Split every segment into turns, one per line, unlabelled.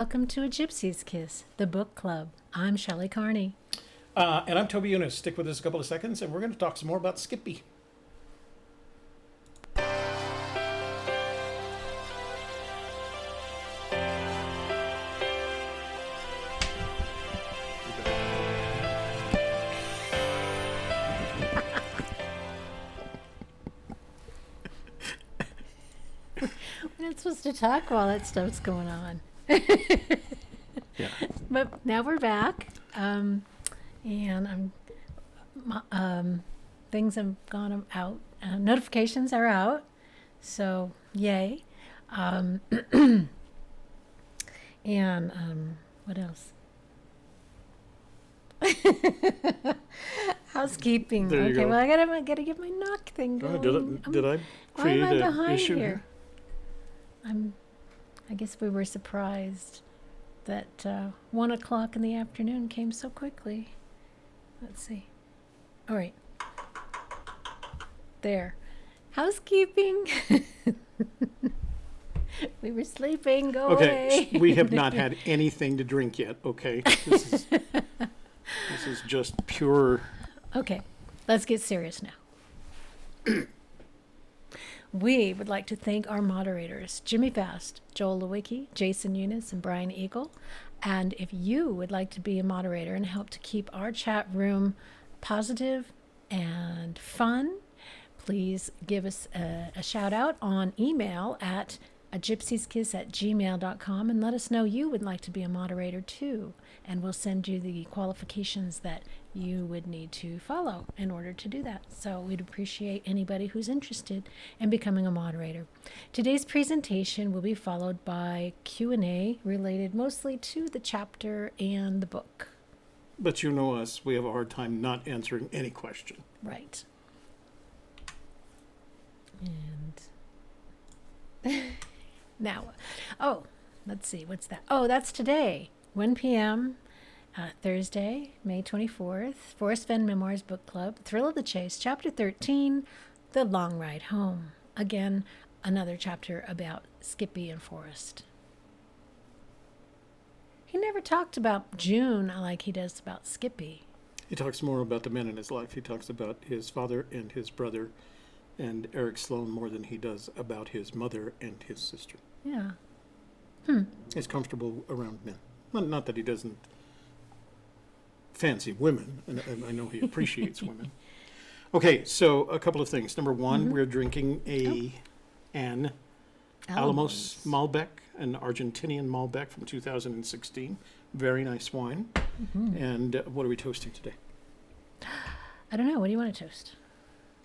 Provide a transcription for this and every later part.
Welcome to A Gypsy's Kiss, the book club. I'm Shelley Carney.
And I'm Toby Eunice. Stick with us a couple of seconds, and we're going to talk some more about Skippy.
We're not supposed to talk while that stuff's going on.
Yeah.
But now we're back, and things have gone out. Notifications are out, so yay. What else? Housekeeping.
There you
Okay,
go.
well, I gotta get my knock thing going.
Did I
Why
create
am I
an
behind
issue
here? I guess we were surprised that 1 o'clock in the afternoon came so quickly. Let's see. All right. There. Housekeeping. We were sleeping. Go
Okay,
away.
we have not had anything to drink yet, okay? This is just pure...
Okay, let's get serious now. We would like to thank our moderators, Jimmy Fast, Joel Lewicki, Jason Eunice, and Brian Eagle. And if you would like to be a moderator and help to keep our chat room positive and fun, please give us a shout out on email at agypsieskiss@gmail.com and let us know you would like to be a moderator too. And we'll send you the qualifications that you would need to follow in order to do that. So we'd appreciate anybody who's interested in becoming a moderator. Today's presentation will be followed by Q&A related mostly to the chapter and the book.
But you know us, we have a hard time not answering any question.
Right. And now, let's see, what's that? Oh, that's today, 1 p.m., Thursday, May 24th, Forrest Fenn Memoirs Book Club, Thrill of the Chase, Chapter 13, The Long Ride Home. Again, another chapter about Skippy and Forrest. He never talked about June like he does about Skippy.
He talks more about the men in his life. He talks about his father and his brother and Eric Sloan more than he does about his mother and his sister.
Yeah.
He's comfortable around men. Well, not that he doesn't fancy women, and I know he appreciates women. Okay, so a couple of things. Number one, we're drinking an Alamos Malbec, an Argentinian Malbec from 2016. Very nice wine. And what are we toasting today?
I don't know. What do you want to toast?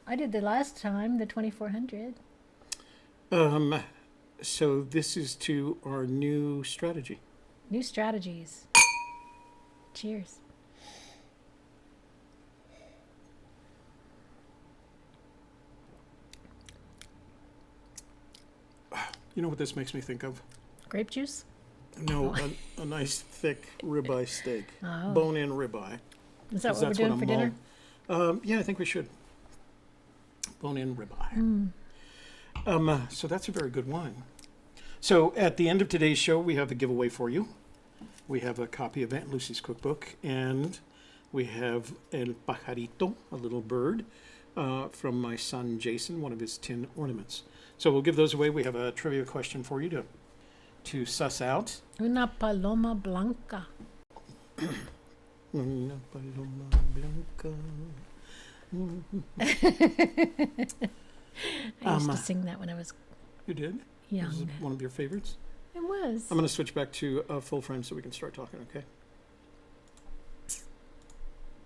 I did the last time, the 2400.
So this is to our new strategy.
New strategies. Cheers.
You know what this makes me think of?
Grape juice?
No, a nice thick ribeye steak.
Oh.
Bone-in ribeye.
Is that what we're doing for dinner?
Yeah, I think we should. Bone-in ribeye. So that's a very good wine. So at the end of today's show, we have a giveaway for you. We have a copy of Aunt Lucy's cookbook, and we have El Pajarito, a little bird, from my son Jason, one of his tin ornaments. So we'll give those away. We have a trivia question for you to suss out.
Una paloma blanca.
Una paloma blanca.
I used to sing that when I was
You did?
young.
Is it one of your favorites?
It was.
I'm going to switch back to full frame so we can start talking, okay?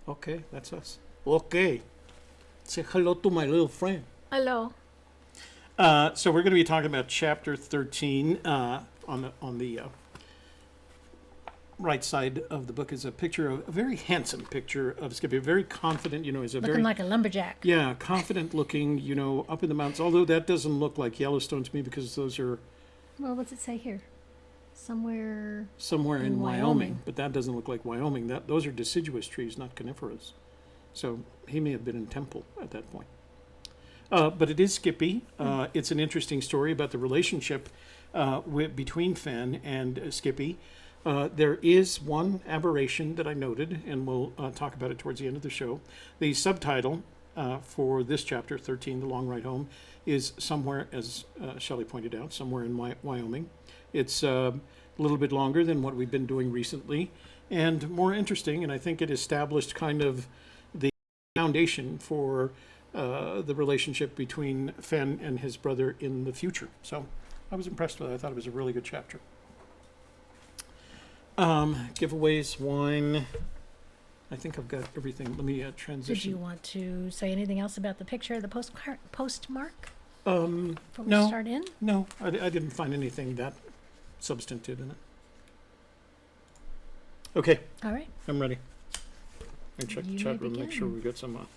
Okay, that's us. Okay. Say hello to my little friend.
Hello.
So we're going to be talking about chapter 13. On the right side of the book is a very handsome picture of Skippy. Very confident, he's
Looking like a lumberjack.
Yeah, confident looking, up in the mountains. Although that doesn't look like Yellowstone to me because those are
Well, what's it say here? Somewhere
in Wyoming.
Wyoming.
But that doesn't look like Wyoming. Those are deciduous trees, not coniferous. So he may have been in Temple at that point. But it is Skippy. It's an interesting story about the relationship between Fenn and Skippy. There is one aberration that I noted, and we'll talk about it towards the end of the show. The subtitle for this chapter, 13, The Long Ride Home, is somewhere, as Shelley pointed out, somewhere in Wyoming. It's a little bit longer than what we've been doing recently, and more interesting, and I think it established kind of the foundation for the relationship between Fenn and his brother in the future. So I was impressed with it. I thought it was a really good chapter. Giveaways, wine. I think I've got everything. Let me transition.
Did you want to say anything else about the picture of the postmark?
No.
Before we start in?
No, I didn't find anything that substantive in it. Okay,
All right.
I'm ready. I check the
You
chat
may
room, make sure
begin.
we got some.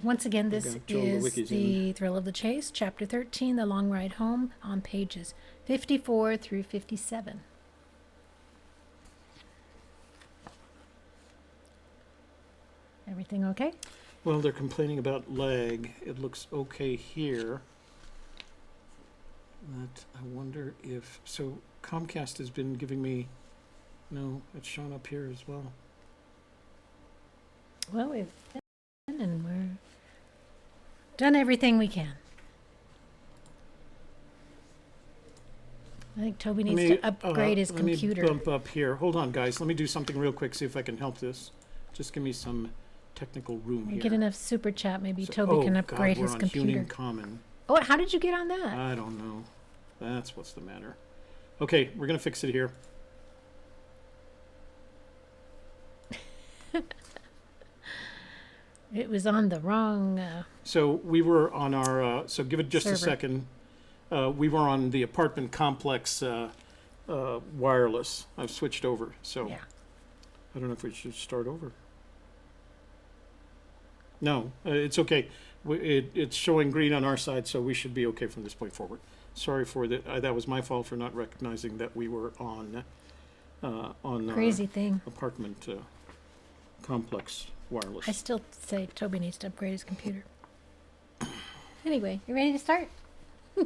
Once again, this
got Joel
is
Lewicki's
the Thrill of the Chase, Chapter 13, The Long Ride Home, on pages 54 through 57. Everything okay?
Well, they're complaining about lag. It looks okay here. But I wonder if... So Comcast has been giving me... No, it's shown up here as well.
Well, we've been and we're done everything we can. I think Toby needs to upgrade his computer.
Let me bump up here. Hold on, guys. Let me do something real quick, see if I can help this. Just give me some technical room here.
Get enough super chat, maybe
So-
Toby can upgrade
God, we're
his
on
computer.
Human Common.
Oh, how did you get on that?
I don't know. That's what's the matter. Okay, we're going to fix it here.
It was on the wrong.
So we were on our, so give it just a
Server.
second. We were on the apartment complex wireless. I've switched over, so
Yeah.
I don't know if we should start over. No, it's okay. It's showing green on our side, so we should be okay from this point forward. Sorry for that. That was my fault for not recognizing that we were on
Crazy thing.
apartment complex wireless.
I still say Toby needs to upgrade his computer. Anyway, you ready to start?
You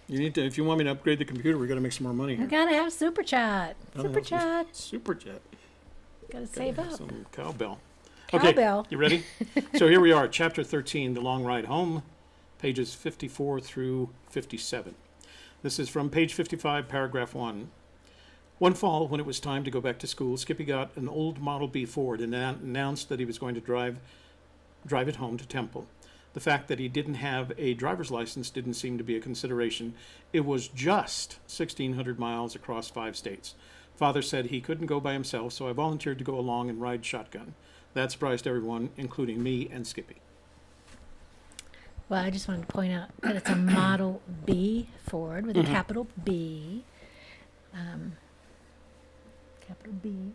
need to, if you want me to upgrade the computer, we got to make some more money
We
here.
gotta have super chat. Super chat.
Super jet.
Gotta save up.
Some cowbell.
Cowbell.
Okay, you ready? So here we are, chapter 13, The Long Ride Home, pages 54 through 57. This is from page 55, paragraph 1. One fall, when it was time to go back to school, Skippy got an old Model B Ford and announced that he was going to drive it home to Temple. The fact that he didn't have a driver's license didn't seem to be a consideration. It was just 1,600 miles across 5 states. Father said he couldn't go by himself, so I volunteered to go along and ride shotgun. That surprised everyone, including me and Skippy.
Well, I just wanted to point out that it's a Model B Ford with a capital B. Capital B.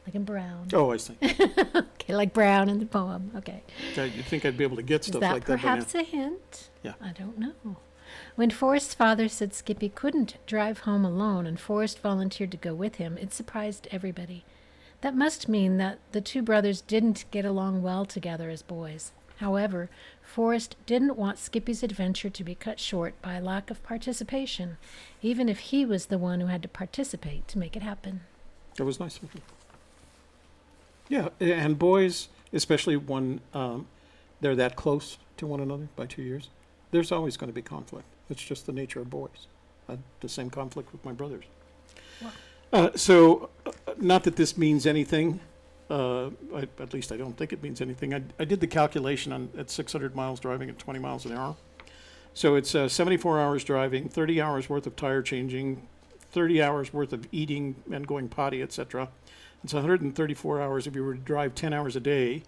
Like in Brown.
Oh, I see.
Okay, like Brown in the poem. Okay.
You'd think I'd be able to get
Is
stuff
that
like that by now.
perhaps a hint?
Yeah.
I don't know. When Forrest's father said Skippy couldn't drive home alone and Forrest volunteered to go with him, it surprised everybody. That must mean that the two brothers didn't get along well together as boys. However, Forrest didn't want Skippy's adventure to be cut short by lack of participation, even if he was the one who had to participate to make it happen.
That was nice of you. Yeah, and boys, especially when they're that close to one another by 2 years, there's always going to be conflict. It's just the nature of boys. I had the same conflict with my brothers. So, not that this means anything. At least I don't think it means anything. I did the calculation at 600 miles driving at 20 miles an hour. So it's 74 hours driving, 30 hours worth of tire changing, 30 hours worth of eating and going potty, etc. It's 134 hours if you were to drive 10 hours a day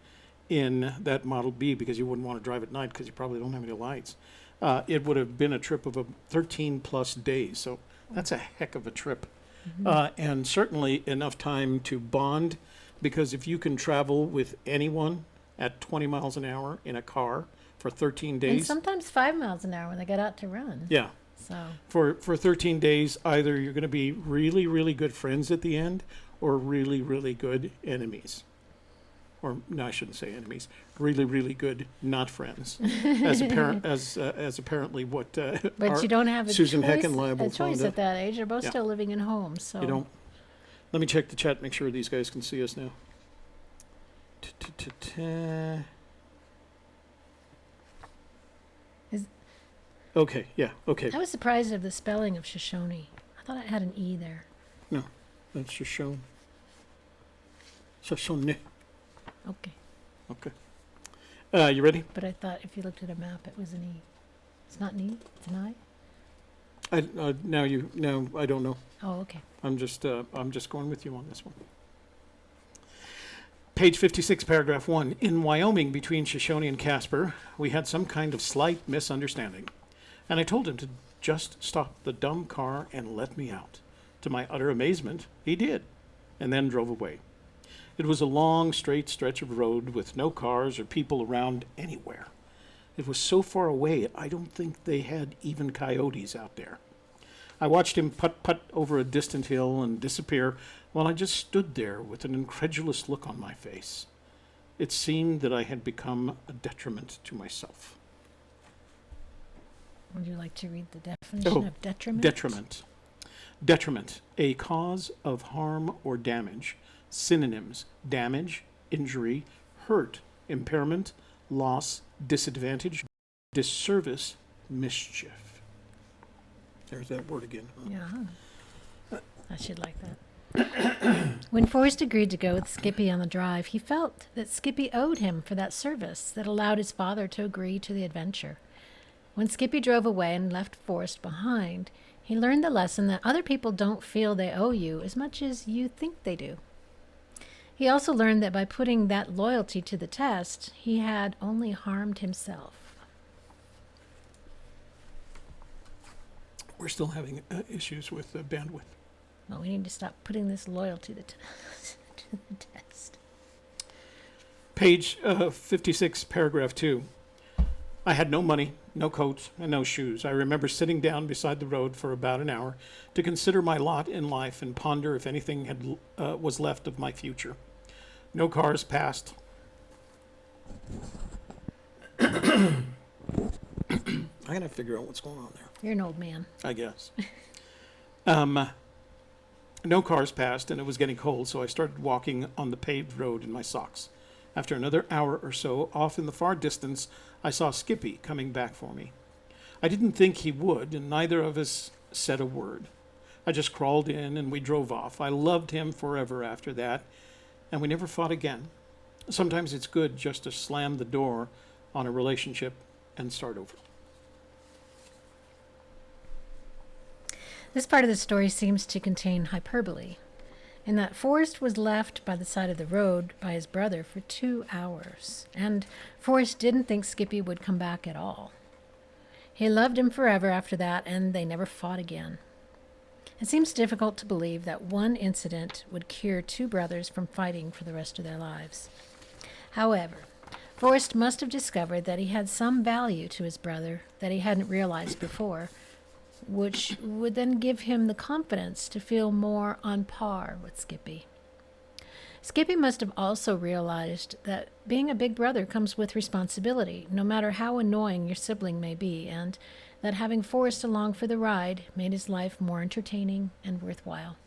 in that Model B, because you wouldn't want to drive at night because you probably don't have any lights. It would have been a trip of 13 plus days. So that's a heck of a trip. And certainly enough time to bond, because if you can travel with anyone at 20 miles an hour in a car for 13
And
days.
sometimes 5 miles an hour when they got out to run.
Yeah.
So
For 13 days, either you're going to be really, really good friends at the end or really, really good enemies. or no, I shouldn't say enemies, really, really good not friends, as apparently what
But you don't have
Susan Heckenlabel
a choice
found
at
out.
that age. They're both
Yeah.
still living in homes, so.
You don't. Let me check the chat, make sure these guys can see us now. Okay, yeah, okay.
I was surprised of the spelling of Shoshone. I thought it had an E there.
No, that's Shoshone. Shoshone.
Okay.
Okay. You ready?
But I thought if you looked at a map, it was an E. It's not an E, it's an I?
Now I don't know.
Oh, okay.
I'm just going with you on this one. Page 56, paragraph 1. In Wyoming, between Shoshone and Casper, we had some kind of slight misunderstanding, and I told him to just stop the dumb car and let me out. To my utter amazement, he did, and then drove away. It was a long, straight stretch of road with no cars or people around anywhere. It was so far away, I don't think they had even coyotes out there. I watched him putt-putt over a distant hill and disappear while I just stood there with an incredulous look on my face. It seemed that I had become a detriment to myself.
Would you like to read the definition of detriment?
Detriment. Detriment, a cause of harm or damage. Synonyms: damage, injury, hurt, impairment, loss, disadvantage, disservice, mischief. There's that word again. Huh?
Yeah. I should like that. When Forrest agreed to go with Skippy on the drive, he felt that Skippy owed him for that service that allowed his father to agree to the adventure. When Skippy drove away and left Forrest behind, he learned the lesson that other people don't feel they owe you as much as you think they do. He also learned that by putting that loyalty to the test, he had only harmed himself.
We're still having issues with bandwidth.
Well, we need to stop putting this loyalty to the test.
Page 56, paragraph 2. I had no money, no coat, and no shoes. I remember sitting down beside the road for about an hour to consider my lot in life and ponder if anything was left of my future. No cars passed. I gotta figure out what's going on there.
You're an old man.
I guess. No cars passed, and it was getting cold, so I started walking on the paved road in my socks. After another hour or so, off in the far distance, I saw Skippy coming back for me. I didn't think he would, and neither of us said a word. I just crawled in, and we drove off. I loved him forever after that, and we never fought again. Sometimes it's good just to slam the door on a relationship and start over.
This part of the story seems to contain hyperbole, in that Forrest was left by the side of the road by his brother for 2 hours, and Forrest didn't think Skippy would come back at all. He loved him forever after that, and they never fought again. It seems difficult to believe that one incident would cure two brothers from fighting for the rest of their lives. However, Forrest must have discovered that he had some value to his brother that he hadn't realized before, which would then give him the confidence to feel more on par with Skippy. Skippy must have also realized that being a big brother comes with responsibility, no matter how annoying your sibling may be, and that having Forrest along for the ride made his life more entertaining and worthwhile.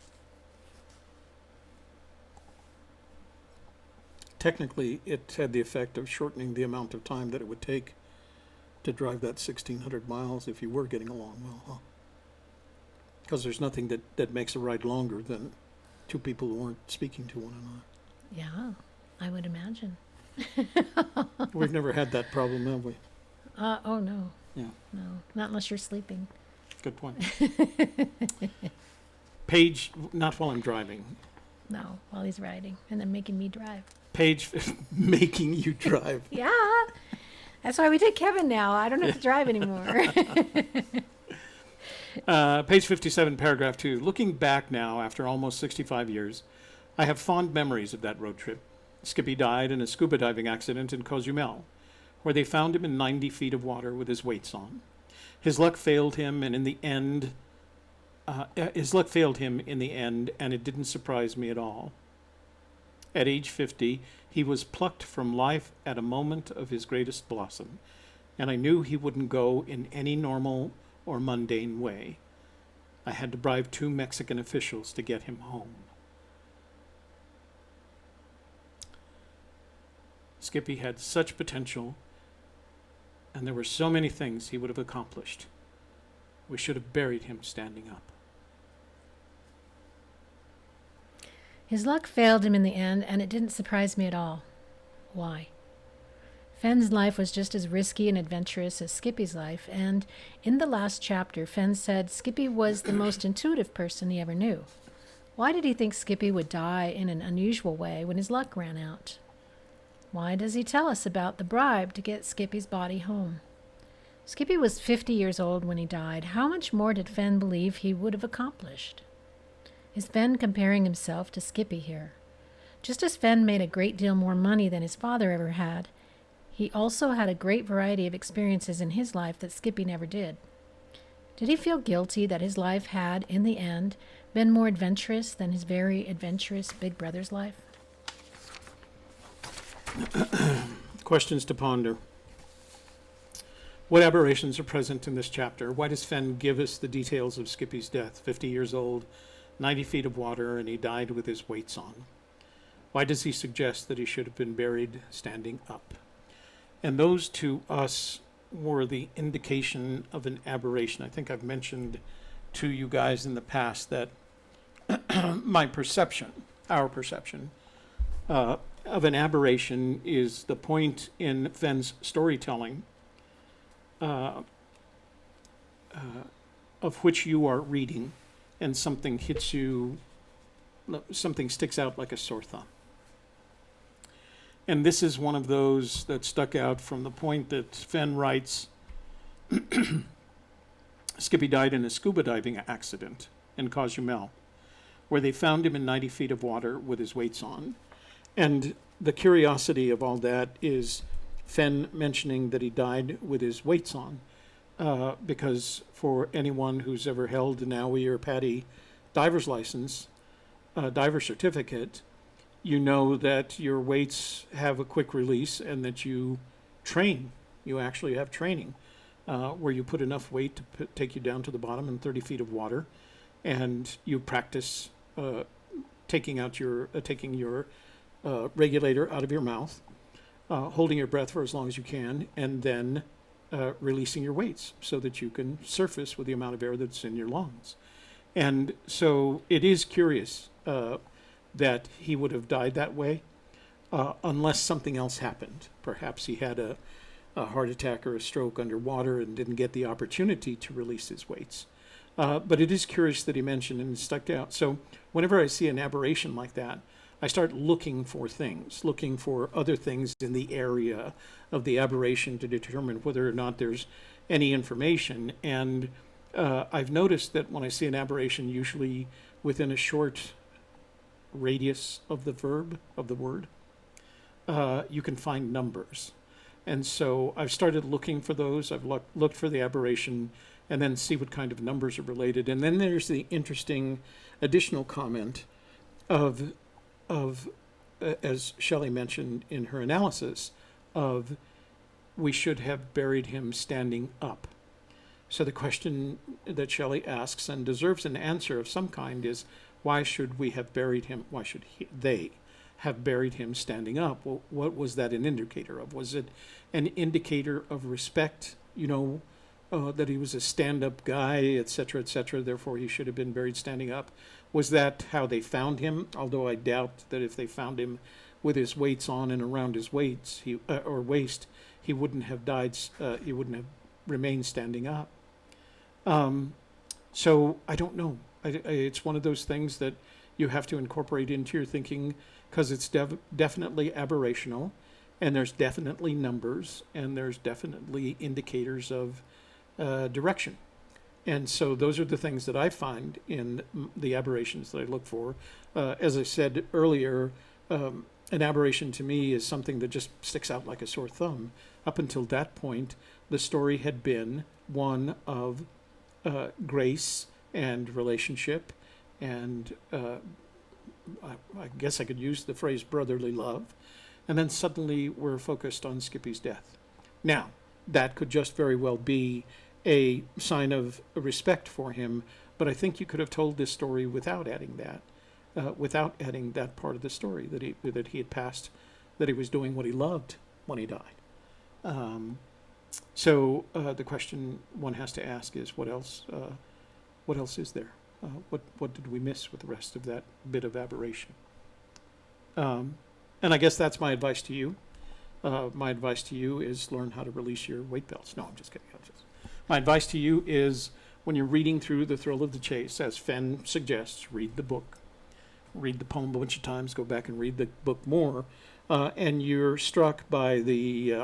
Technically, it had the effect of shortening the amount of time that it would take to drive that 1,600 miles if you were getting along well, huh? Because there's nothing that makes a ride longer than two people who aren't speaking to one another.
Yeah, I would imagine.
We've never had that problem, have we?
Oh, no.
Yeah.
No, not unless you're sleeping.
Good point. Page, not while I'm driving.
No, while he's riding and then making me drive.
Page, making you drive.
Yeah, that's why we take Kevin now. I don't have to drive anymore.
Page 57, paragraph 2. Looking back now, after almost 65 years, I have fond memories of that road trip. Skippy died in a scuba diving accident in Cozumel, where they found him in 90 feet of water with his weights on. His luck failed him, and in the end, and it didn't surprise me at all. At age 50, he was plucked from life at a moment of his greatest blossom, and I knew he wouldn't go in any normal or mundane way. I had to bribe 2 Mexican officials to get him home. Skippy had such potential, and there were so many things he would have accomplished. We should have buried him standing up.
His luck failed him in the end, and it didn't surprise me at all. Why? Fenn's life was just as risky and adventurous as Skippy's life, and in the last chapter, Fenn said Skippy was the most intuitive person he ever knew. Why did he think Skippy would die in an unusual way when his luck ran out? Why does he tell us about the bribe to get Skippy's body home? Skippy was 50 years old when he died. How much more did Fenn believe he would have accomplished? Is Fenn comparing himself to Skippy here? Just as Fenn made a great deal more money than his father ever had, he also had a great variety of experiences in his life that Skippy never did. Did he feel guilty that his life had, in the end, been more adventurous than his very adventurous big brother's life?
Questions to ponder. What aberrations are present in this chapter? Why does Fenn give us the details of Skippy's death? 50 years old, 90 feet of water, and he died with his weights on. Why does he suggest that he should have been buried standing up? And those to us were the indication of an aberration. I think I've mentioned to you guys in the past that my perception, our perception, of an aberration is the point in Fenn's storytelling of which you are reading, and something hits you, something sticks out like a sore thumb. And this is one of those that stuck out from the point that Fenn writes, Skippy died in a scuba diving accident in Cozumel, where they found him in 90 feet of water with his weights on. And the curiosity of all that is Fenn mentioning that he died with his weights on, because for anyone who's ever held an OWI or PADI diver's license, diver certificate, you know that your weights have a quick release and that you train. You actually have training where you put enough weight to take you down to the bottom in 30 feet of water, and you practice taking your regulator out of your mouth, holding your breath for as long as you can, and then releasing your weights so that you can surface with the amount of air that's in your lungs. And so it is curious that he would have died that way, unless something else happened. Perhaps he had a heart attack or a stroke underwater and didn't get the opportunity to release his weights. But it is curious that he mentioned and stuck out. So whenever I see an aberration like that, I start looking for things, looking for other things in the area of the aberration to determine whether or not there's any information. And I've noticed that when I see an aberration, usually within a short radius of the verb, of the word, you can find numbers. And so I've started looking for those. I've looked for the aberration and then see what kind of numbers are related. And then there's the interesting additional comment of as Shelley mentioned in her analysis, of we should have buried him standing up. So the question that Shelley asks, and deserves an answer of some kind, is why should we have buried him? Why should they have buried him standing up? Well, what was that an indicator of? Was it an indicator of respect, that he was a stand-up guy, etc., therefore he should have been buried standing up? Was that how they found him? Although I doubt that if they found him with his weights on and around his waist, he wouldn't have died. He wouldn't have remained standing up. So I don't know. It's one of those things that you have to incorporate into your thinking, because it's definitely aberrational, and there's definitely numbers, and there's definitely indicators of direction. And so those are the things that I find in the aberrations that I look for. As I said earlier, an aberration to me is something that just sticks out like a sore thumb. Up until that point, the story had been one of grace and relationship and I guess I could use the phrase brotherly love, and then suddenly we're focused on Skippy's death. Now, that could just very well be a sign of respect for him, but I think you could have told this story without adding that part of the story, that he had passed, that he was doing what he loved when he died. So the question one has to ask is, what else? What else is there? What did we miss with the rest of that bit of aberration? And I guess that's my advice to you. My advice to you is learn how to release your weight belts. No, I'm just kidding. My advice to you is, when you're reading through The Thrill of the Chase, as Fenn suggests, read the book. Read the poem a bunch of times, go back and read the book more, and you're struck by the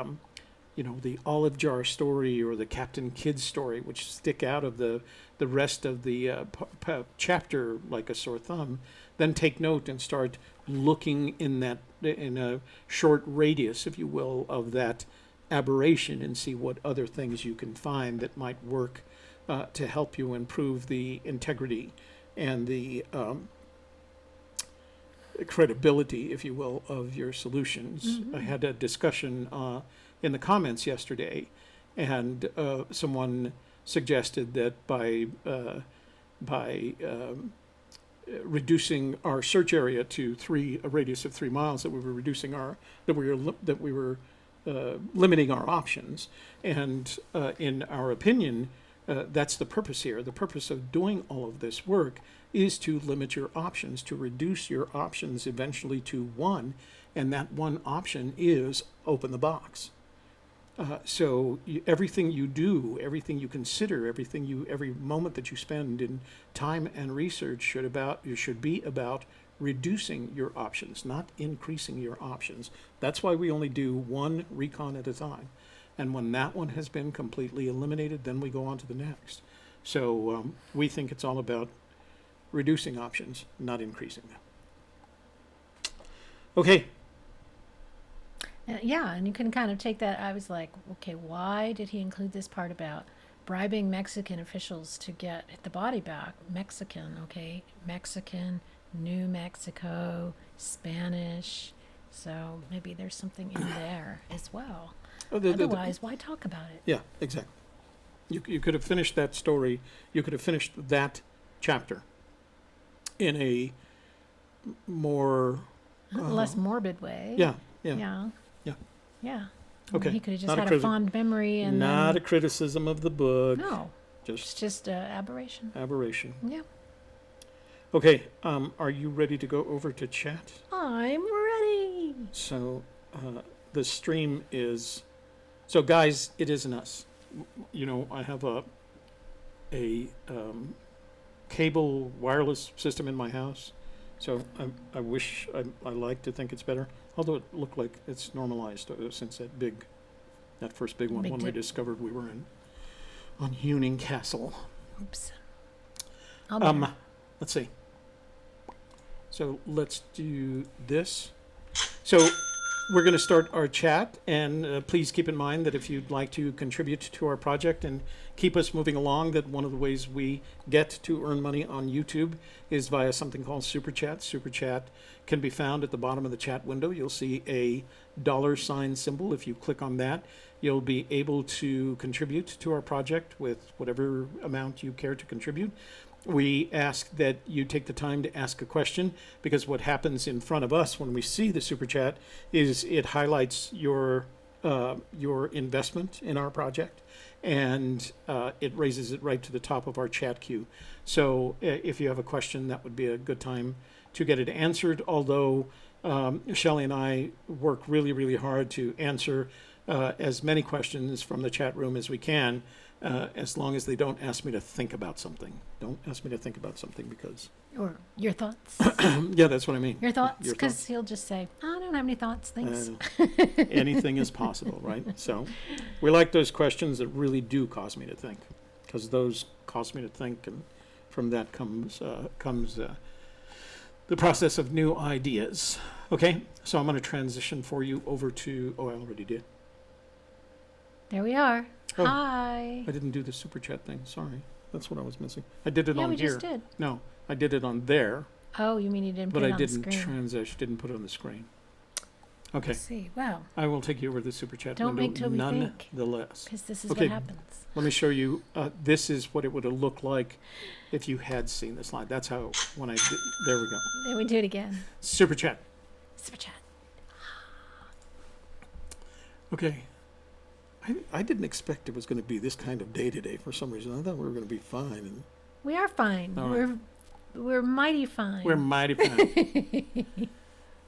olive jar story or the Captain Kidd story, which stick out of the rest of the chapter like a sore thumb. Then take note and start looking in a short radius, if you will, of that aberration, and see what other things you can find that might work to help you improve the integrity and the credibility, if you will, of your solutions. I had a discussion in the comments yesterday, and someone suggested that by reducing our search area to a radius of 3 miles, that we were limiting our options. And in our opinion, that's the purpose here. The purpose of doing all of this work is to limit your options, to reduce your options eventually to one, and that one option is open the box. So everything you do, everything you consider, every moment that you spend in time and research should be about reducing your options, not increasing your options. That's why we only do one recon at a time. And when that one has been completely eliminated, then we go on to the next. So we think it's all about reducing options, not increasing them. Okay.
Yeah, and you can kind of take that. I was like, okay, why did he include this part about bribing Mexican officials to get the body back? Mexican, okay? Mexican, New Mexico, Spanish. So maybe there's something in there as well. Otherwise, why talk about it?
Yeah, exactly. You could have finished that story. You could have finished that chapter in a more
less morbid way.
Yeah. Okay.
He could have just had a fond memory and
not a criticism of the book.
No. It's just aberration.
Aberration.
Yeah.
Okay. Are you ready to go over to chat?
I'm ready.
So the stream is. So guys, it isn't us. I have a cable wireless system in my house. So I wish I like to think it's better, although it looked like it's normalized since that first big one when we discovered we were on Huning Castle.
Oops.
Let's see. So let's do this. So we're going to start our chat, and please keep in mind that if you'd like to contribute to our project and keep us moving along, that one of the ways we get to earn money on YouTube is via something called Super Chat. Super Chat can be found at the bottom of the chat window. You'll see a $ symbol. If you click on that, you'll be able to contribute to our project with whatever amount you care to contribute. We ask that you take the time to ask a question, because what happens in front of us when we see the Super Chat is it highlights your investment in our project, and it raises it right to the top of our chat queue. So if you have a question, that would be a good time to get it answered, although Shelley and I work really, really hard to answer as many questions from the chat room as we can, as long as they don't ask me to think about something. Don't ask me to think about something, because...
Or your thoughts.
Yeah, that's what I mean.
Your thoughts, because he'll just say, I don't have any thoughts, thanks.
Anything is possible, right? So we like those questions that really do cause me to think, because those cause me to think, and from that comes the process of new ideas. Okay, so I'm going to transition for you over to... Oh, I already did.
There we are.
Oh,
hi.
I didn't do the Super Chat thing. Sorry. That's what I was missing. I did it on here.
Yeah, we just did.
No, I did it on there.
Oh, you mean you didn't put
but
it
I
on
didn't
the screen?
didn't put it on the screen. Okay.
Let's see. Wow.
I will take you over to the super chat
Don't
window
make Toby think.
nonetheless.
Because this is
Okay.
what happens.
Let me show you. This is what it would have looked like if you had seen this line. That's how, when I did, there we go.
Then we do it again.
Super chat.
Super chat.
Okay. I didn't expect it was going to be this kind of day today for some reason. I thought we were going to be fine. And
We are fine.
All right.
We're mighty fine.
we're mighty fine.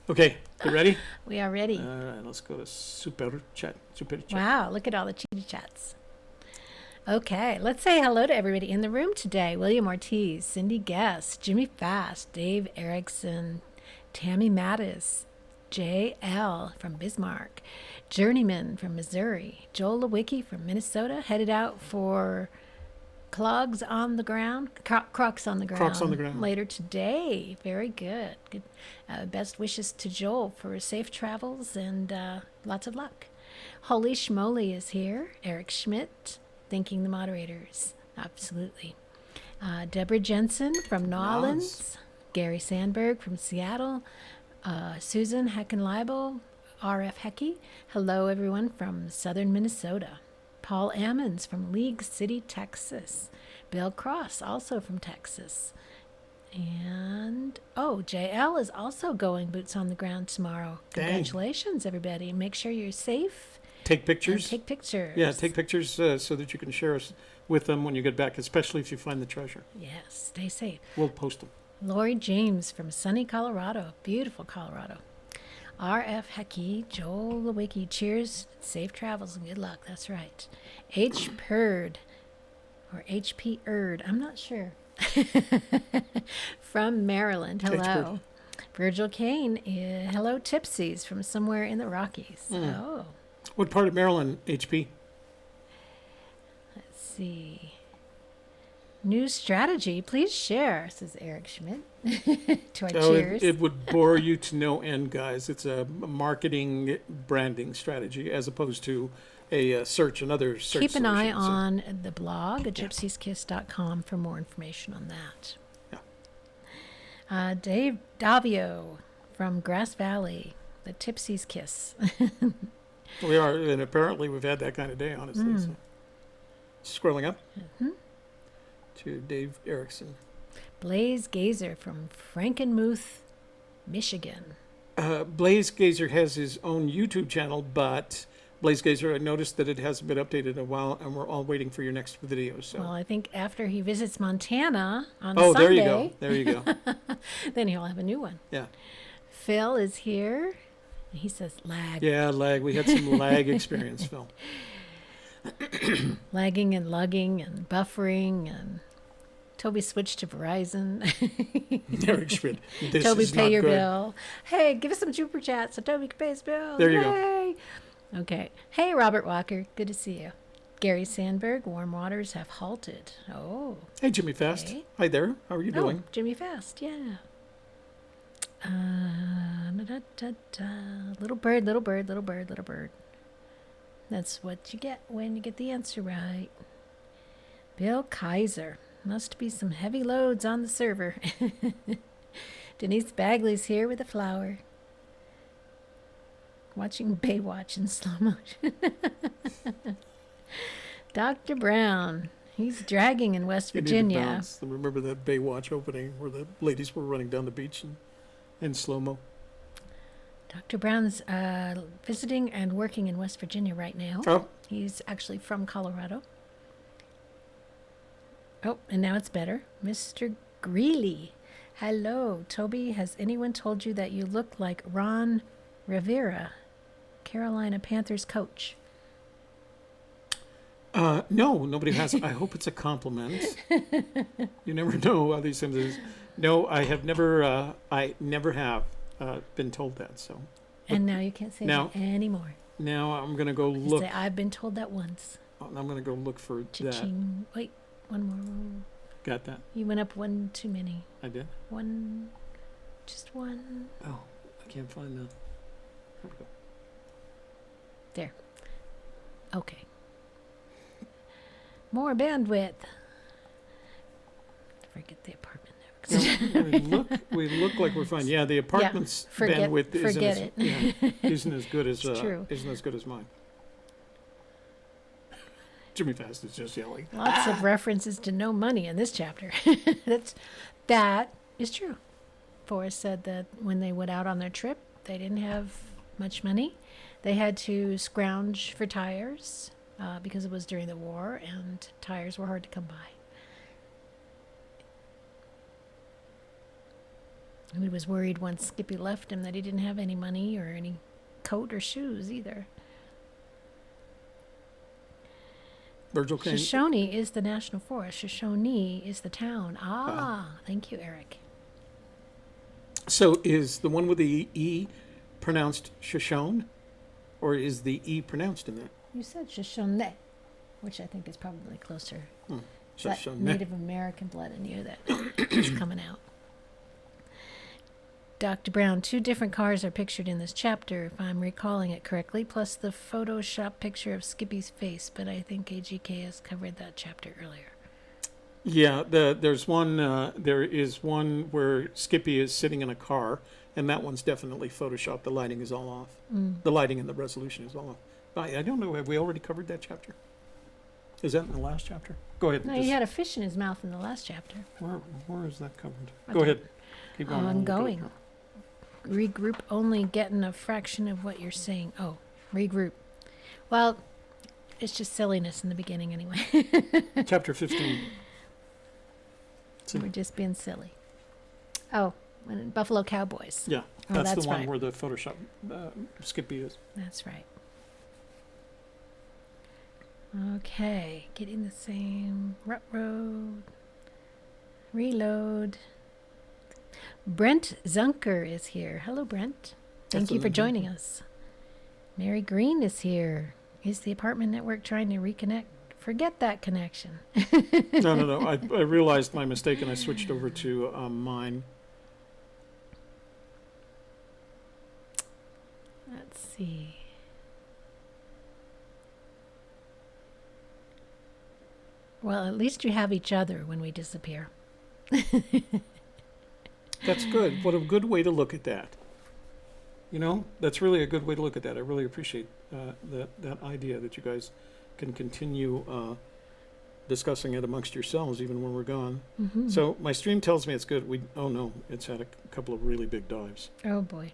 Okay, you ready?
We are ready.
All right, let's go to super chat. Super chat.
Wow, look at all the cheetah chats. Okay, let's say hello to everybody in the room today. William Ortiz, Cindy Guest, Jimmy Fast, Dave Erickson, Tammy Mattis, J.L. from Bismarck, Journeyman from Missouri, Joel Lewicki from Minnesota, headed out for Crocs on the ground later today. Very good. Good. Best wishes to Joel for safe travels and lots of luck. Holy Schmoly is here. Eric Schmidt, thanking the moderators. Absolutely. Deborah Jensen from Nolens. Gary Sandberg from Seattle. Susan Heckenleibel, RF Hecky. Hello, everyone from southern Minnesota. Paul Ammons from League City, Texas. Bill Cross, also from Texas. And, JL is also going boots on the ground tomorrow.
Dang.
Congratulations, everybody. Make sure you're safe.
Take pictures.
And take pictures.
Yeah, take pictures so that you can share us with them when you get back, especially if you find the treasure.
Yes, stay safe.
We'll post them.
Lori James from sunny Colorado. Beautiful Colorado. R.F. Hecky, Joel Lewicki, cheers, safe travels, and good luck. That's right. H. Purd, or H.P. Erd, I'm not sure. From Maryland, hello. Virgil Kane, hello, Tipsies, from somewhere in the Rockies. Oh,
What part of Maryland, HP?
let's see. New strategy, please share, says Eric Schmidt. To our cheers.
It would bore you to no end, guys. It's a marketing branding strategy as opposed to a another search
Keep an eye
solution. So,
on the blog at gypsieskiss.com for more information on that.
Yeah.
Dave Davio from Grass Valley, the Tipsy's Kiss.
We are, and apparently we've had that kind of day, honestly. So. Scrolling up to Dave Erickson.
Blaze Gazer from Frankenmuth, Michigan.
Blaze Gazer has his own YouTube channel, but Blaze Gazer, I noticed that it hasn't been updated in a while, and we're all waiting for your next video. So.
Well, I think after he visits Montana on
Oh,
Sunday,
there you go. There you go.
then he'll have a new one.
Yeah.
Phil is here. He says lag.
Yeah, lag. We had some lag experience, Phil.
Lagging and lugging and buffering and Toby switched to Verizon.
Eric Schmidt. This
Toby,
is
pay
not
your
good.
bill. Hey, give us some Super Chat so Toby can pay his bill.
There you go.
Yay. Okay. Hey, Robert Walker. Good to see you. Gary Sandberg, warm waters have halted. Oh.
Hey, Jimmy Fast.
Okay.
Hi there. How are you doing?
Jimmy Fast, yeah. Little bird, little bird, little bird, little bird. That's what you get when you get the answer right. Bill Kaiser. Must be some heavy loads on the server. Denise Bagley's here with a flower. Watching Baywatch in slow motion. Dr. Brown. He's dragging in West
You need to
Virginia.
bounce. Remember that Baywatch opening where the ladies were running down the beach in slow-mo?
Dr. Brown's visiting and working in West Virginia right now.
Oh,
He's actually from Colorado. Oh, and now it's better. Mr. Greeley. Hello, Toby. Has anyone told you that you look like Ron Rivera, Carolina Panthers coach?
no, nobody has. I hope it's a compliment. You never know how these things is. No, I have never. I never have been told that. So.
And now you can't say
Now-
that anymore.
Now I'm gonna go
You
look.
say, I've been told that once.
I'm gonna go look for that.
Cha-ching. Wait, one more.
Got that?
You went up one too many.
I did.
One, just one.
Oh, I can't find that. There we go.
There. Okay. More bandwidth. Forget the apartment
We look like we're fine. Yeah, the apartment's bandwidth isn't as good as mine. Jimmy Fast is just yelling.
Lots of references to no money in this chapter. That is true. Forrest said that when they went out on their trip, they didn't have much money. They had to scrounge for tires because it was during the war and tires were hard to come by. And he was worried once Skippy left him that he didn't have any money or any coat or shoes either.
Virgil Kane.
Shoshone is the national forest. Shoshone is the town. Thank you, Eric.
So is the one with the E pronounced Shoshone? Or is the E pronounced in that?
You said Shoshone, which I think is probably closer. That
Shoshone.
Native American blood in you that is coming out. Dr. Brown, 2 different cars are pictured in this chapter, if I'm recalling it correctly, plus the Photoshop picture of Skippy's face, but I think AGK has covered that chapter earlier.
Yeah, there is one where Skippy is sitting in a car, and that one's definitely Photoshopped. The lighting is all off. The lighting and the resolution is all off. I don't know, have we already covered that chapter? Is that in the last chapter? Go ahead.
No, he had a fish in his mouth in the last chapter.
Where is that covered? Go ahead. Keep going.
I'm going. Regroup only getting a fraction of what you're saying. Oh, regroup. Well, it's just silliness in the beginning anyway.
Chapter 15.
We're just being silly. Oh, Buffalo Cowboys.
Yeah, that's the one
right.
where the Photoshop Skippy is.
That's right. Okay, getting the same rut road. Reload. Brent Zunker is here. Hello, Brent. Thank you for joining us. Mary Green is here. Is the apartment network trying to reconnect? Forget that connection.
No. I realized my mistake and I switched over to mine.
Let's see. Well, at least you have each other when we disappear.
That's good. What a good way to look at that. You know, that's really a good way to look at that. I really appreciate that idea that you guys can continue discussing it amongst yourselves even when we're gone.
Mm-hmm.
So my stream tells me it's good. Oh no, it's had a couple of really big dives.
Oh boy.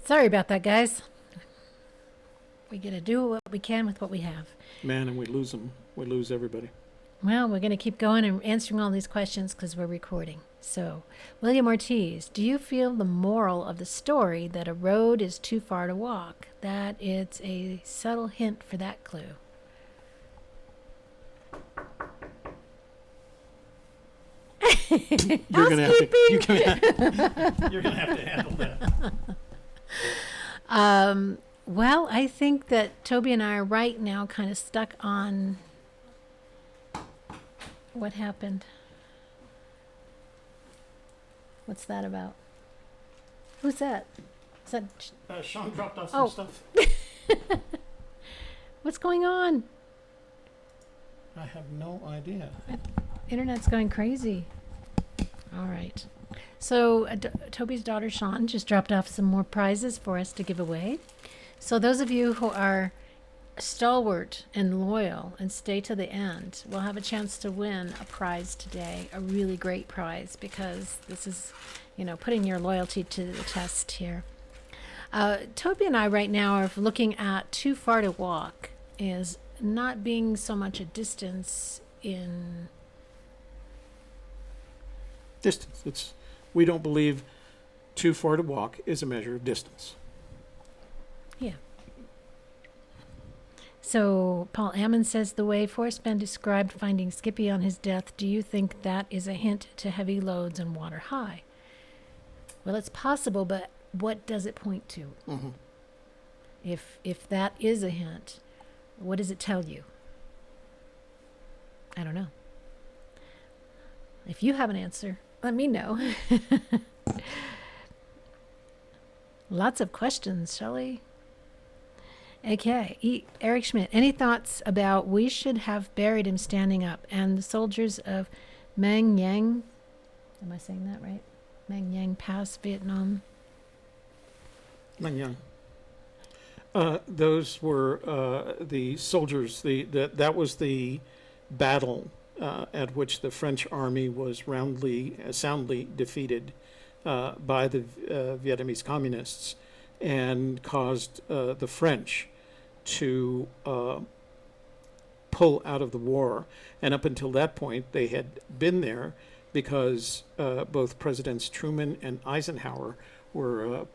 Sorry about that, guys. We got to do what we can with what we have.
Man, and we lose them. We lose everybody.
Well, we're going to keep going and answering all these questions because we're recording. So, William Ortiz, do you feel the moral of the story that a road is too far to walk? That it's a subtle hint for that clue.
You're gonna have to handle that.
Well, I think that Toby and I are right now kind of stuck on what happened. What's that about? Who's that? Is that
Sean dropped off some stuff.
What's going on?
I have no idea.
Internet's going crazy. All right. So Toby's daughter Sean just dropped off some more prizes for us to give away. So those of you who are stalwart and loyal and stay to the end will have a chance to win a prize today, a really great prize, because this is, putting your loyalty to the test here. Toby and I right now are looking at too far to walk is not being so much a distance in
distance. We don't believe too far to walk is a measure of distance.
Yeah. So Paul Ammon says the way Forrest Fenn described finding Skippy on his death, do you think that is a hint to heavy loads and water high? Well, it's possible, but what does it point to?
Mm-hmm.
If that is a hint, what does it tell you? I don't know. If you have an answer, let me know. Lots of questions, Shelley. Okay, Eric Schmidt, any thoughts about we should have buried him standing up and the soldiers of Mang Yang Am I saying that right? Mang Yang Pass, Vietnam.
Nanyang. Those were the soldiers. That was the battle at which the French army was soundly defeated by the Vietnamese communists, and caused the French to pull out of the war. And up until that point, they had been there because both Presidents Truman and Eisenhower were.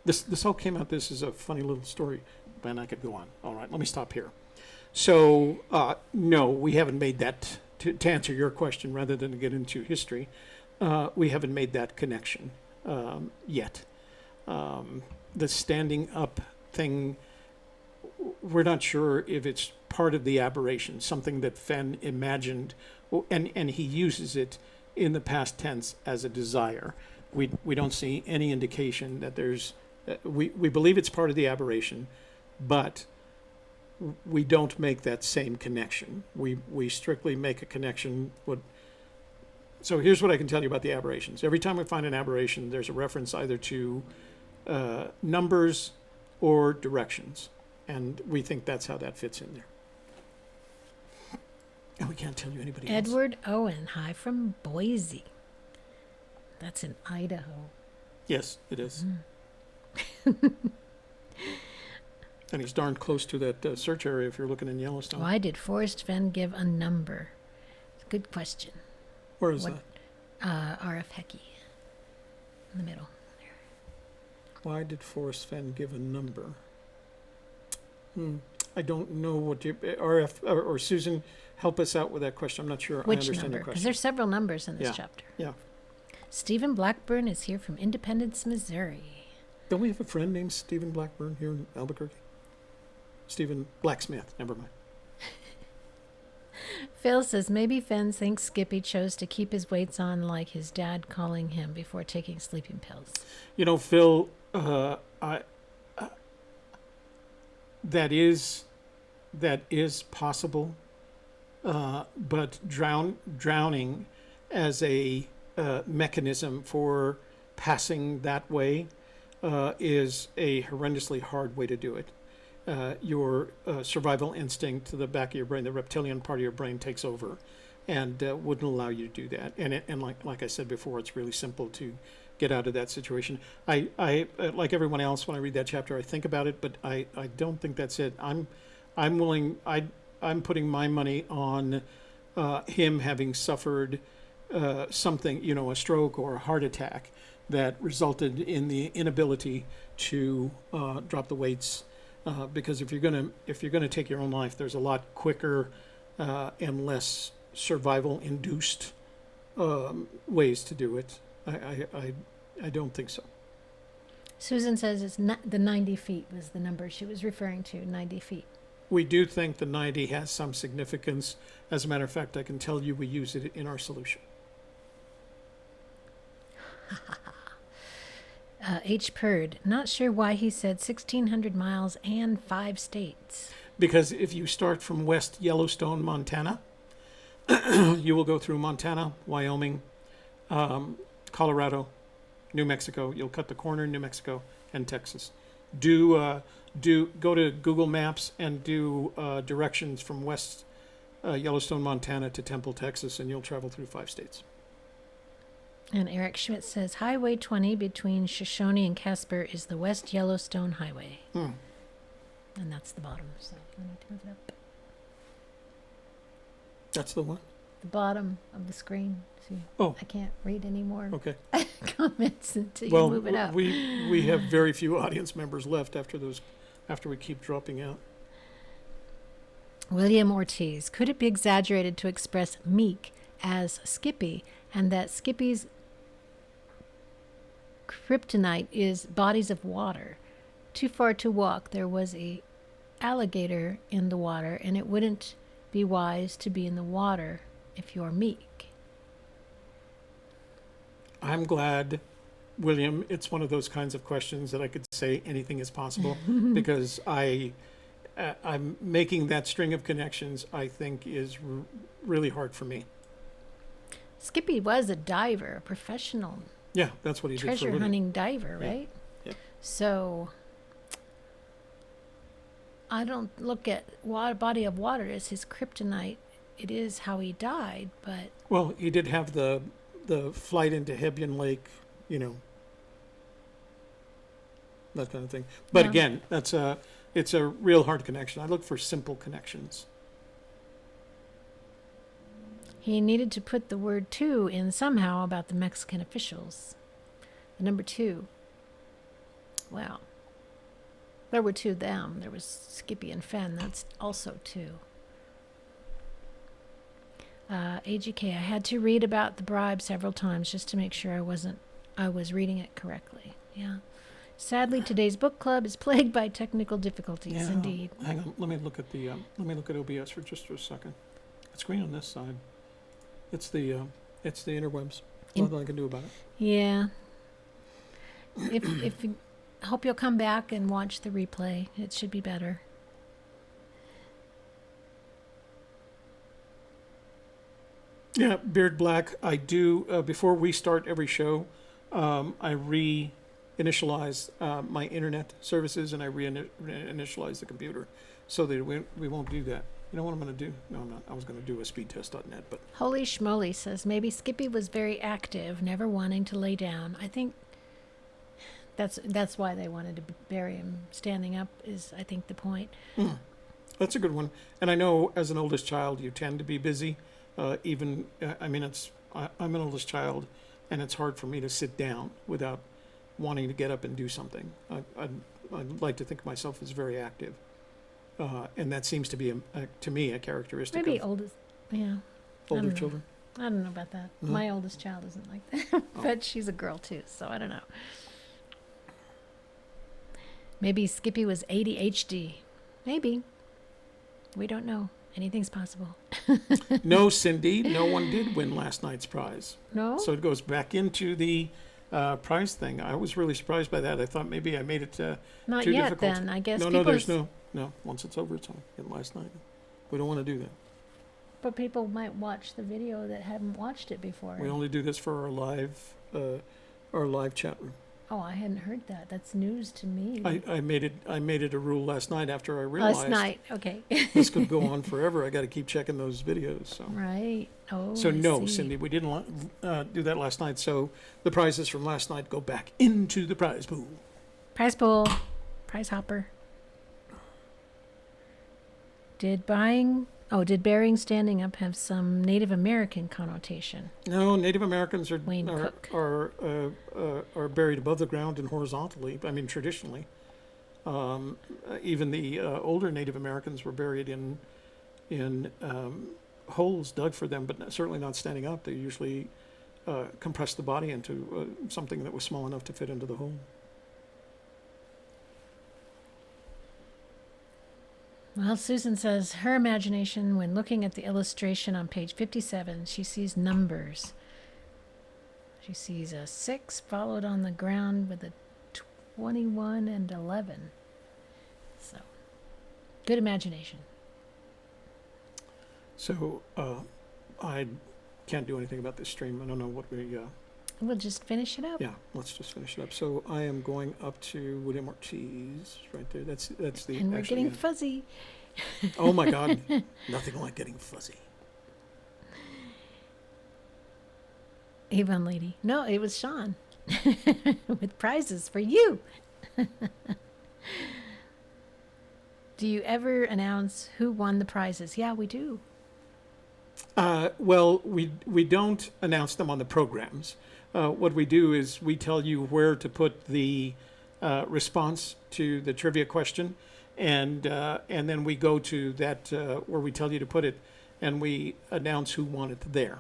This all came out. This is a funny little story, and I could go on. All right, let me stop here. So, no, we haven't made that, to answer your question, rather than to get into history, we haven't made that connection yet. The standing up thing, we're not sure if it's part of the aberration, something that Fenn imagined, and he uses it in the past tense as a desire. We don't see any indication that there's, we believe it's part of the aberration, but we don't make that same connection. We strictly make a connection. So here's what I can tell you about the aberrations. Every time we find an aberration, there's a reference either to numbers or directions, and we think that's how that fits in there. And we can't tell you anybody else.
Edward Owen, hi from Boise. That's in Idaho.
Yes, it is. And he's darn close to that search area if you're looking in Yellowstone.
Why did Forrest Fenn give a number? Good question.
Where is that?
R.F. Hecky. In the middle.
Why did Forrest Fenn give a number? I don't know what you... R.F. or Susan, help us out with that question. I'm not sure I
Which
understand
number?
your
Because
question.
there's several numbers in this chapter.
Yeah.
Stephen Blackburn is here from Independence, Missouri.
Don't we have a friend named Stephen Blackburn here in Albuquerque? Stephen Blacksmith, never mind.
Phil says maybe Fenn thinks Skippy chose to keep his weights on like his dad calling him before taking sleeping pills.
You know, Phil, that is possible, but drowning as a mechanism for passing that way is a horrendously hard way to do it. Your survival instinct to the back of your brain, the reptilian part of your brain, takes over and wouldn't allow you to do that. And like I said before, it's really simple to get out of that situation. I like everyone else, when I read that chapter, I think about it, but I don't think that's it. I'm putting my money on him having suffered something, a stroke or a heart attack that resulted in the inability to drop the weights. Because if you're gonna take your own life, there's a lot quicker and less survival-induced ways to do it. I don't think so.
Susan says it's the 90 feet was the number she was referring to, 90 feet.
We do think the 90 has some significance. As a matter of fact, I can tell you we use it in our solution.
H. Purd, not sure why he said 1,600 miles and 5 states.
Because if you start from West Yellowstone, Montana, you will go through Montana, Wyoming, Colorado, New Mexico. You'll cut the corner in New Mexico and Texas. Go to Google Maps and do directions from West Yellowstone, Montana to Temple, Texas, and you'll travel through 5 states.
And Eric Schmidt says Highway 20 between Shoshone and Casper is the West Yellowstone Highway. And that's the bottom, so I need to move it up.
That's the one?
The bottom of the screen. See,
Oh.
I can't read any more
Okay.
comments until you
Well,
move it up.
we have very few audience members left after we keep dropping out.
William Ortiz, could it be exaggerated to express meek as Skippy, and that Skippy's kryptonite is bodies of water? Too far to walk, there was a alligator in the water, and it wouldn't be wise to be in the water if you're meek.
I'm glad, William, it's one of those kinds of questions that I could say anything is possible because I'm making that string of connections, I think, is really hard for me.
Skippy was a diver, a professional
Yeah, that's what he did for a
treasure
living.
hunting diver,
Yeah.
right?
Yep.
So I don't look at body of water as his kryptonite. It is how he died, but
Well, he did have the flight into Hebgen Lake, that kind of thing. But
Yeah.
again, it's a real hard connection. I look for simple connections.
he needed to put the word two in somehow about the Mexican officials. The number two. Wow. There were two of them. There was Skippy and Fenn. That's also two. AGK, I had to read about the bribe several times just to make sure I was reading it correctly. Yeah. Sadly, today's book club is plagued by technical difficulties.
Yeah.
Indeed.
Hang on. Let me look at OBS for just a second. It's green on this side. It's the interwebs. Nothing I can do about it.
Yeah. If you, hope you'll come back and watch the replay. It should be better.
Yeah, Beard Black. I do before we start every show. I re-initialize my internet services and I re-initialize the computer so that we won't do that. You know what I'm going to do? No, I'm not. I was going to do a speedtest.net, but
Holy Schmoly says maybe Skippy was very active, never wanting to lay down. I think that's why they wanted to bury him standing up. Is I think the point.
that's a good one. And I know as an oldest child, you tend to be busy. I'm an oldest child, and it's hard for me to sit down without wanting to get up and do something. I'd like to think of myself as very active, and that seems to be to me a characteristic
Maybe
of
oldest. Yeah.
older
know.
children.
I don't know about that.
No?
My oldest child isn't like that, but she's a girl too, so I don't know. Maybe Skippy was ADHD. Maybe. We don't know. Anything's possible.
No, Cindy, no one did win last night's prize.
No?
So it goes back into the prize thing. I was really surprised by that. I thought maybe I made it
Not
too
yet
difficult.
then. I guess
No, there's no. Once it's over, it's on. Last night. We don't want to do that.
But people might watch the video that haven't watched it before.
We only do this for our live chat room.
Oh, I hadn't heard that. That's news to me.
I made it a rule last night after I realized
Last night, okay.
this could go on forever. I got to keep checking those videos. So,
Right. Oh,
so
I
no,
see.
Cindy, we didn't do that last night. So the prizes from last night go back into the prize pool.
Prize pool. Prize hopper. Did burying standing up have some Native American connotation?
No, Native Americans are
Wayne Cook.
are buried above the ground and horizontally. I mean, traditionally, even the older Native Americans were buried in holes dug for them, but certainly not standing up. They usually compressed the body into something that was small enough to fit into the hole.
Well, Susan says her imagination, when looking at the illustration on page 57, she sees numbers. She sees a 6 followed on the ground with a 21 and 11. So, good imagination.
So I can't do anything about this stream. I don't know what we.
We'll just finish it up.
Yeah, let's just finish it up. So I am going up to William Ortiz right there. That's the.
And we're
actually,
getting fuzzy.
Oh my God! Nothing like getting fuzzy.
Avon lady. No, it was Sean. With prizes for you. Do you ever announce who won the prizes? Yeah, we do.
Well, we don't announce them on the programs. What we do is we tell you where to put the response to the trivia question, and then we go to that where we tell you to put it, and we announce who won it there.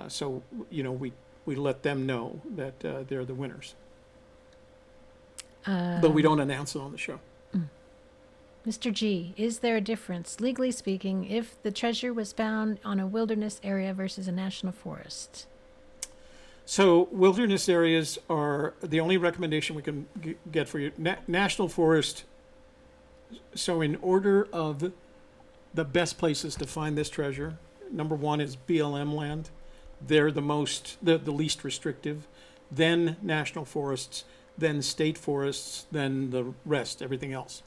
So we let them know that they're the winners, but we don't announce it on the show.
Mr. G, is there a difference, legally speaking, if the treasure was found on a wilderness area versus a national forest?
So wilderness areas are the only recommendation we can get for you. National forest. So in order of the best places to find this treasure, number one is BLM land. they're the least restrictive, then national forests, then state forests, then the rest, everything else.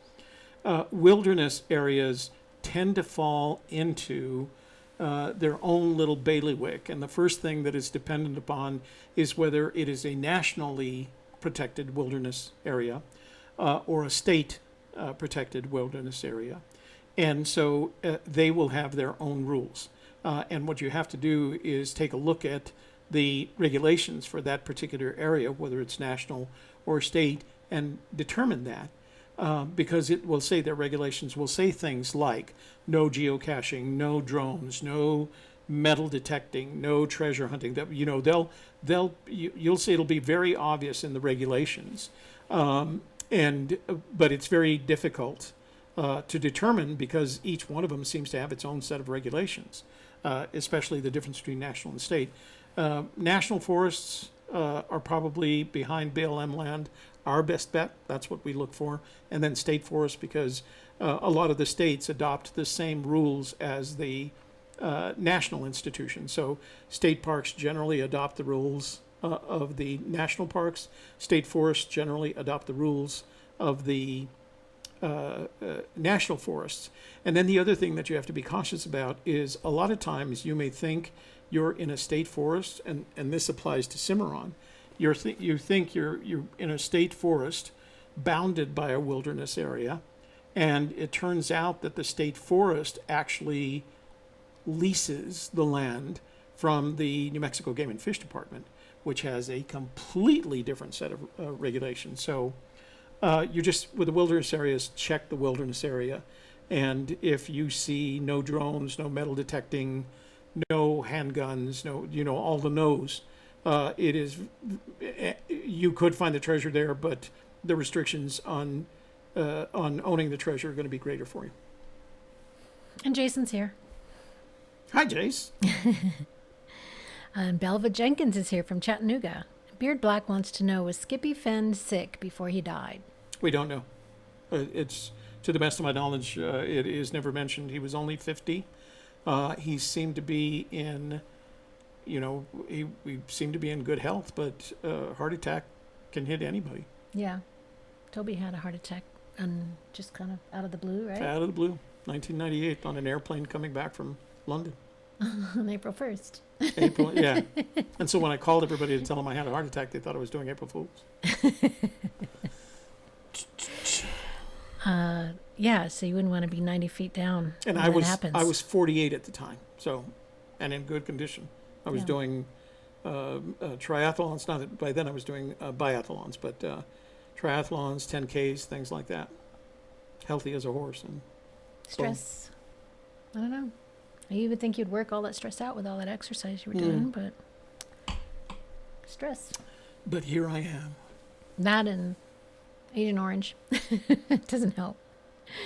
Wilderness areas tend to fall into their own little bailiwick, and the first thing that is dependent upon is whether it is a nationally protected wilderness area or a state protected wilderness area. And so they will have their own rules. And what you have to do is take a look at the regulations for that particular area, whether it's national or state, and determine that. Because it will say, their regulations will say things like no geocaching, no drones, no metal detecting, no treasure hunting. That you'll see it'll be very obvious in the regulations, but it's very difficult to determine because each one of them seems to have its own set of regulations, especially the difference between national and state. National forests are probably behind BLM land. Our best bet, that's what we look for. And then state forests, because a lot of the states adopt the same rules as the national institutions. So state parks generally adopt the rules of the national parks. State forests generally adopt the rules of the national forests. And then the other thing that you have to be cautious about is a lot of times you may think you're in a state forest, and this applies to Cimarron. You think you're in a state forest bounded by a wilderness area, and it turns out that the state forest actually leases the land from the New Mexico Game and Fish Department, which has a completely different set of regulations. So you just, with the wilderness areas, check the wilderness area, and if you see no drones, no metal detecting, no handguns, no, all the no's, it is, you could find the treasure there, but the restrictions on owning the treasure are going to be greater for you.
And Jason's here.
Hi, Jace.
And Belva Jenkins is here from Chattanooga. Beard Black wants to know, was Skippy Fenn sick before he died?
We don't know. It's, to the best of my knowledge, it is never mentioned. He was only 50. He seemed to be in, he seemed to be in good health, but heart attack can hit anybody.
Yeah. Toby had a heart attack, and just kind of out of the blue, right?
Out of the blue. 1998 on an airplane coming back from London.
On April 1st.
April, yeah. And so when I called everybody to tell them I had a heart attack, they thought I was doing April Fools.
Yeah, so you wouldn't want to be 90 feet down
and
when that happens.
I was 48 at the time, so, and in good condition. I was doing triathlons. Not that by then I was doing biathlons, but triathlons, 10Ks, things like that. Healthy as a horse. And
stress. I don't know. You would think you'd work all that stress out with all that exercise you were doing, but stress.
But here I am.
That and Agent Orange. It doesn't help.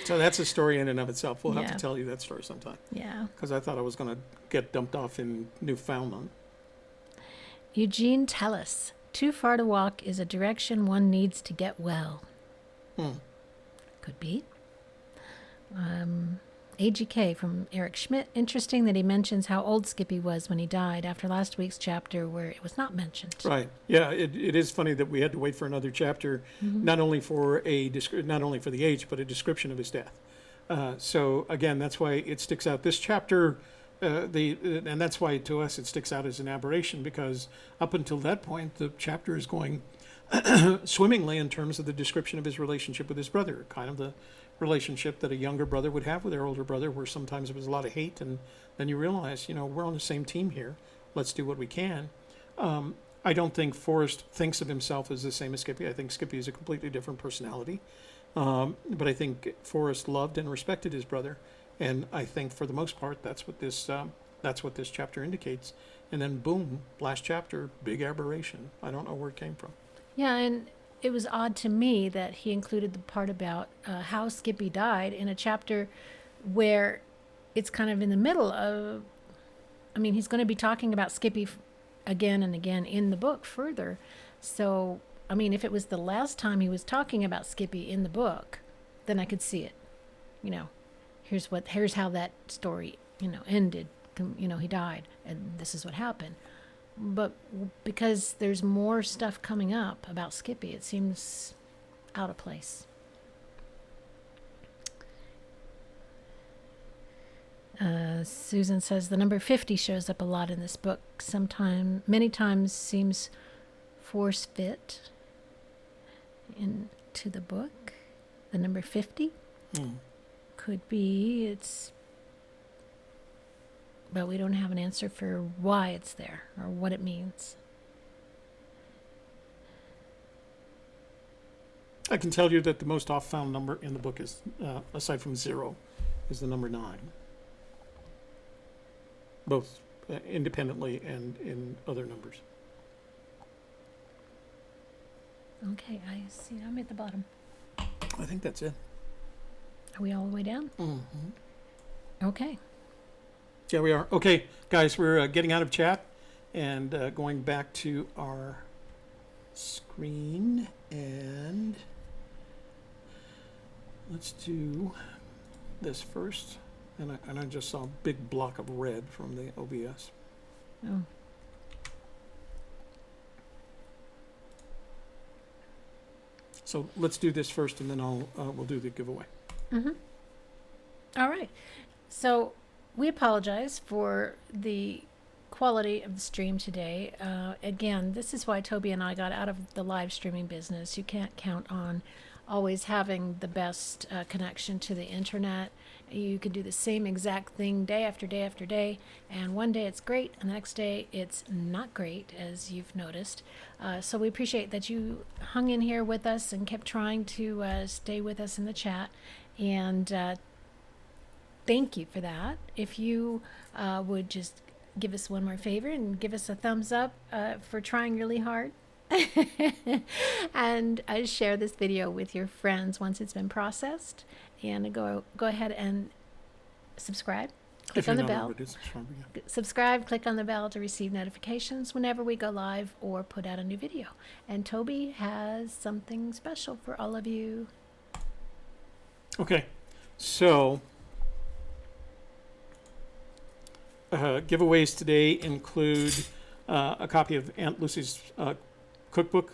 So that's a story in and of itself. We'll have to tell you that story sometime.
Yeah.
Because I thought I was going to get dumped off in Newfoundland.
Eugene Tellis. Too far to walk is a direction one needs to get well. Could be. AGK from Eric Schmidt. Interesting that he mentions how old Skippy was when he died after last week's chapter where it was not mentioned.
Right. Yeah, it is funny that we had to wait for another chapter, not only for the age, but a description of his death. So again, that's why it sticks out. This chapter, and that's why to us it sticks out as an aberration, because up until that point, the chapter is going swimmingly in terms of the description of his relationship with his brother, kind of the relationship that a younger brother would have with their older brother, where sometimes there was a lot of hate, and then you realize, we're on the same team here. Let's do what we can. I don't think Forrest thinks of himself as the same as Skippy. I think Skippy is a completely different personality. But I think Forrest loved and respected his brother, and I think for the most part that's what this chapter indicates. And then boom, last chapter, big aberration. I don't know where it came from.
Yeah, and it was odd to me that he included the part about how Skippy died in a chapter where it's kind of in the middle of, he's going to be talking about Skippy again and again in the book further. So, if it was the last time he was talking about Skippy in the book, then I could see it. Here's how that story, ended. He died, and this is what happened. but because there's more stuff coming up about Skippy, it seems out of place. Susan says the number 50 shows up a lot in this book. Many times seems force fit into the book. The number 50 could be but we don't have an answer for why it's there or what it means.
I can tell you that the most oft-found number in the book is, aside from 0, is the number 9. Both independently and in other numbers.
Okay, I see. I'm at the bottom.
I think that's it.
Are we all the way down?
Mm-hmm.
Okay.
Yeah, we are. Okay, guys, we're getting out of chat and going back to our screen, and let's do this first. And I just saw a big block of red from the OBS.
Oh.
So let's do this first, and then we'll do the giveaway.
Mm-hmm. All right. So we apologize for the quality of the stream today. Again, this is why Toby and I got out of the live streaming business. You can't count on always having the best connection to the internet. You can do the same exact thing day after day after day, and one day it's great, and the next day it's not great, as you've noticed. So we appreciate that you hung in here with us and kept trying to stay with us in the chat, and thank you for that. If you would just give us one more favor and give us a thumbs up for trying really hard. And share this video with your friends once it's been processed, and go ahead and subscribe. Click on the bell. Subscribe, click on the bell to receive notifications whenever we go live or put out a new video. And Toby has something special for all of you.
Okay, so giveaways today include a copy of Aunt Lucy's cookbook,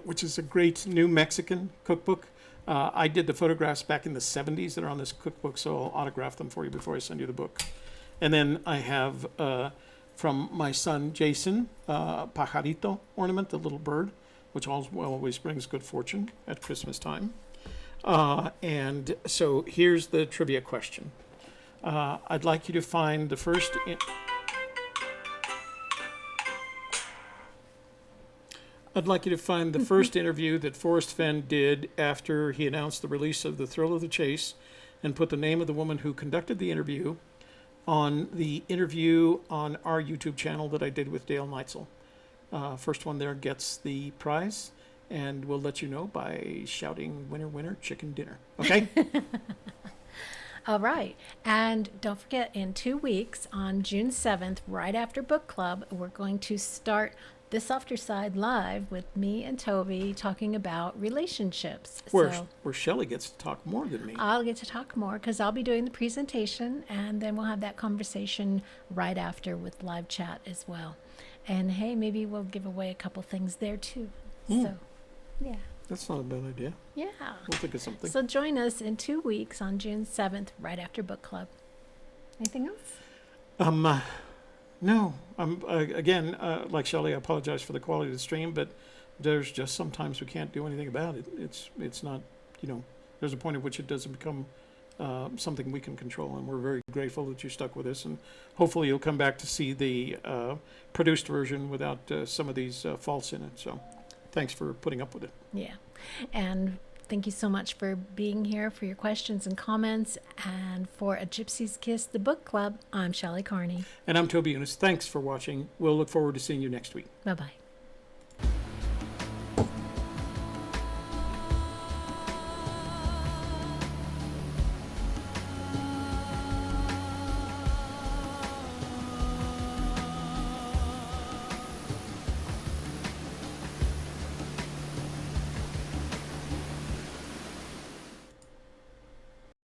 which is a great new Mexican cookbook. I did the photographs back in the 70s that are on this cookbook, so I'll autograph them for you before I send you the book. And then I have from my son Jason, pajarito ornament, the little bird, which always brings good fortune at Christmas time. And so here's the trivia question. I'd like you to find the first... I'd like you to find the first interview that Forrest Fenn did after he announced the release of The Thrill of the Chase, and put the name of the woman who conducted the interview on the interview on our YouTube channel that I did with Dale Neitzel. First one there gets the prize, and we'll let you know by shouting, "Winner, winner, chicken dinner." Okay?
All right. And don't forget, in 2 weeks, on June 7th, right after book club, we're going to start The Softer Side live with me and Toby talking about relationships.
Where Shelley gets to talk more than me.
I'll get to talk more because I'll be doing the presentation, and then we'll have that conversation right after with live chat as well. And hey, maybe we'll give away a couple things there too. So, yeah.
That's not a bad idea.
Yeah.
We'll think of something.
So join us in 2 weeks on June 7th, right after book club. Anything else?
No. Again, like Shelley, I apologize for the quality of the stream, but there's just sometimes we can't do anything about it. It's not, there's a point at which it doesn't become something we can control, and we're very grateful that you stuck with us, and hopefully you'll come back to see the produced version without some of these faults in it. So thanks for putting up with it.
Yeah. And thank you so much for being here, for your questions and comments, and for A Gypsy's Kiss, the book club. I'm Shelley Carney.
And I'm Toby Eunice. Thanks for watching. We'll look forward to seeing you next week.
Bye-bye.